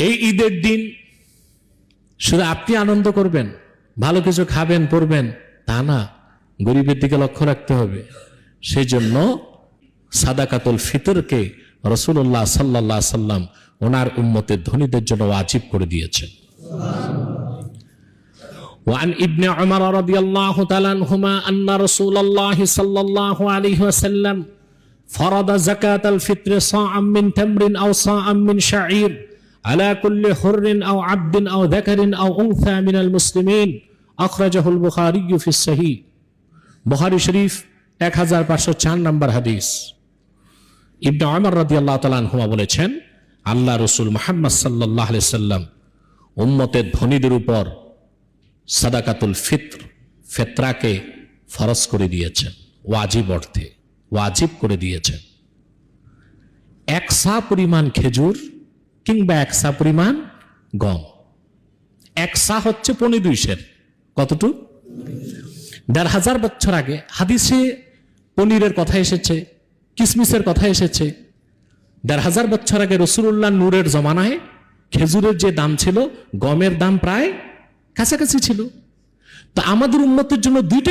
এই ঈদের দিন শুধু আপনি আনন্দ করবেন, ভালো কিছু খাবেন পরবেন, তা না, গরিবের দিকে লক্ষ্য রাখতে হবে। সেই জন্য সাদাকাতুল ফিতরকে রাসূলুল্লাহ সাল্লাল্লাহু আলাইহি সাল্লাম ওনার উম্মতের ধনীদের জন্য ওয়াজিব করে দিয়েছেন। وعن ابن عمر رضي الله تعالى عنهما أن رسول الله صلى الله عليه وسلم فرض زكاة الفطر صاعا من تمر أو صاعا من شعير على كل حر أو عبد أو ذكر أو أنثى من المسلمين أخرجه البخاري في الصحيح বুখারী শরীফ 1504 নম্বর হাদিস। ইবনে উমর রাদিয়াল্লাহু তাআলা আনহুমা বলেছেন, আল্লাহ রাসূল মুহাম্মদ সাল্লাল্লাহু আলাইহি সাল্লাম উম্মতের ধনীদের উপর সাদাকাতুল ফিত্র, ফিতরাকে ফরজ করে দিয়েছেন, ওয়াজিব অর্থে ওয়াজিব করে দিয়েছেন। এক সা পরিমাণ খেজুর কিংবা এক সা পরিমাণ গম। এক সা হচ্ছে 2.5 সের, কতটুকু? 1500 বছর আগে হাদিসে পনিরের কথা এসেছে, কিসমিসের কথা এসেছে। 1500 বছর আগে রাসূলুল্লাহ নূরের জমানায় খেজুরের যে দাম ছিল, গমের দাম প্রায় কাছাকাছি ছিল। তো আমাদের উম্মতের জন্য দুইটা